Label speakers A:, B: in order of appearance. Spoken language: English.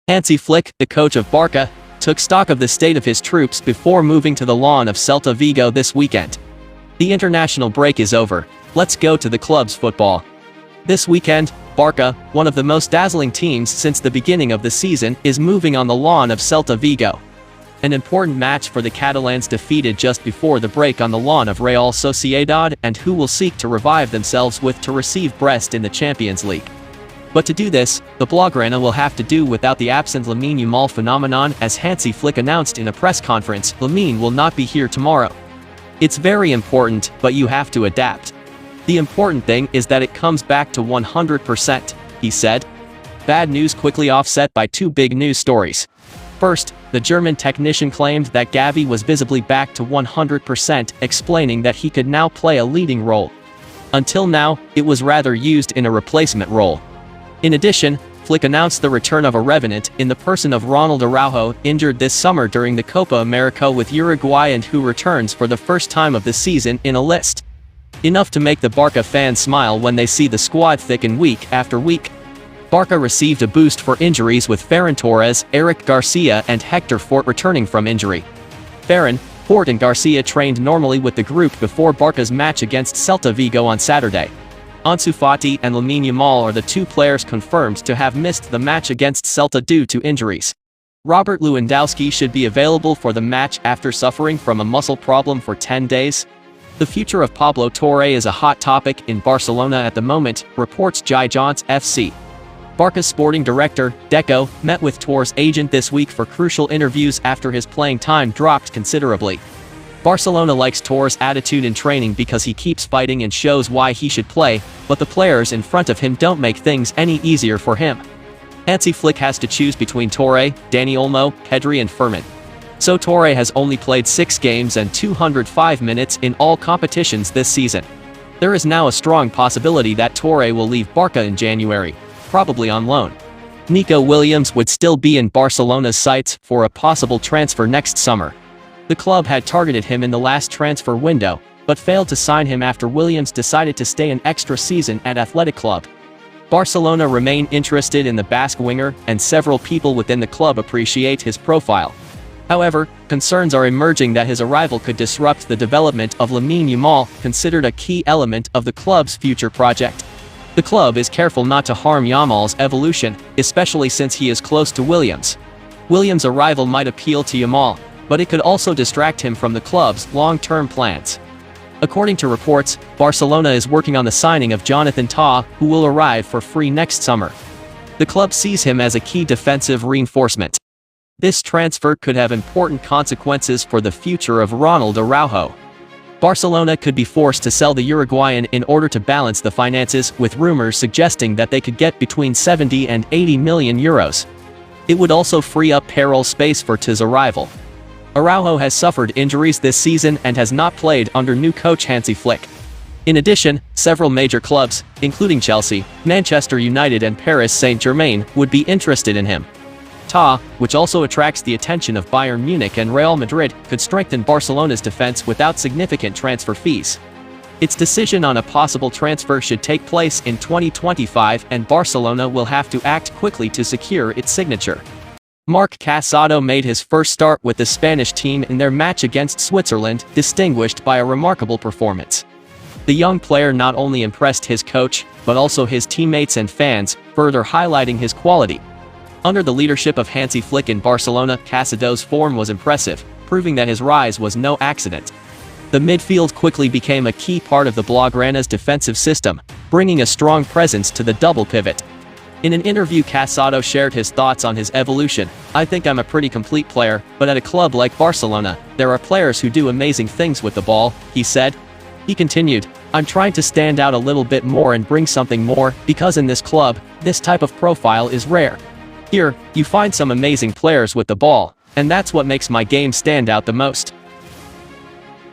A: Hansi Flick, the coach of Barca, took stock of the state of his troops before moving to the lawn of Celta Vigo this weekend. The international break is over, let's go to the club's football. This weekend, Barca, one of the most dazzling teams since the beginning of the season, is moving on the lawn of Celta Vigo. An important match for the Catalans defeated just before the break on the lawn of Real Sociedad and who will seek to revive themselves with to receive Brest in the Champions League. But to do this, the Blaugrana will have to do without the absent Lamine Yamal phenomenon. As Hansi Flick announced in a press conference, Lamine will not be here tomorrow. It's very important, but you have to adapt. The important thing is that it comes back to 100%, he said. Bad news quickly offset by two big news stories. First, the German technician claimed that Gavi was visibly back to 100%, explaining that he could now play a leading role. Until now, it was rather used in a replacement role. In addition, Flick announced the return of a revenant in the person of Ronald Araujo, injured this summer during the Copa America with Uruguay and who returns for the first time of the season in a list. Enough to make the Barca fans smile when they see the squad thicken week after week. Barca received a boost for injuries with Ferran Torres, Eric Garcia and Hector Fort returning from injury. Ferran, Fort and Garcia trained normally with the group before Barca's match against Celta Vigo on Saturday. Ansu Fati and Lamine Yamal are the two players confirmed to have missed the match against Celta due to injuries. Robert Lewandowski should be available for the match after suffering from a muscle problem for 10 days. The future of Pablo Torre is a hot topic in Barcelona at the moment, reports Giants FC. Barca's sporting director, Deco, met with Torre's agent this week for crucial interviews after his playing time dropped considerably. Barcelona likes Torre's attitude in training because he keeps fighting and shows why he should play, but the players in front of him don't make things any easier for him. Hansi Flick has to choose between Torre, Dani Olmo, Pedri and Fermin. So Torre has only played 6 games and 205 minutes in all competitions this season. There is now a strong possibility that Torre will leave Barca in January, probably on loan. Nico Williams would still be in Barcelona's sights for a possible transfer next summer. The club had targeted him in the last transfer window, but failed to sign him after Williams decided to stay an extra season at Athletic Club. Barcelona remain interested in the Basque winger, and several people within the club appreciate his profile. However, concerns are emerging that his arrival could disrupt the development of Lamine Yamal, considered a key element of the club's future project. The club is careful not to harm Yamal's evolution, especially since he is close to Williams. Williams' arrival might appeal to Yamal, but it could also distract him from the club's long-term plans. According to reports, Barcelona is working on the signing of Jonathan Tah, who will arrive for free next summer. The club sees him as a key defensive reinforcement. This transfer could have important consequences for the future of Ronald Araujo. Barcelona could be forced to sell the Uruguayan in order to balance the finances, with rumors suggesting that they could get between 70 and 80 million euros. It would also free up payroll space for Tah's arrival. Araujo has suffered injuries this season and has not played under new coach Hansi Flick. In addition, several major clubs, including Chelsea, Manchester United and Paris Saint-Germain, would be interested in him. Tah, which also attracts the attention of Bayern Munich and Real Madrid, could strengthen Barcelona's defense without significant transfer fees. Its decision on a possible transfer should take place in 2025, and Barcelona will have to act quickly to secure its signature. Marc Casado made his first start with the Spanish team in their match against Switzerland, distinguished by a remarkable performance. The young player not only impressed his coach, but also his teammates and fans, further highlighting his quality. Under the leadership of Hansi Flick in Barcelona, Casado's form was impressive, proving that his rise was no accident. The midfield quickly became a key part of the Blaugrana's defensive system, bringing a strong presence to the double pivot. In an interview, Casado shared his thoughts on his evolution. "I think I'm a pretty complete player, but at a club like Barcelona, there are players who do amazing things with the ball," he said. He continued, "I'm trying to stand out a little bit more and bring something more, because in this club, this type of profile is rare. Here, you find some amazing players with the ball, and that's what makes my game stand out the most."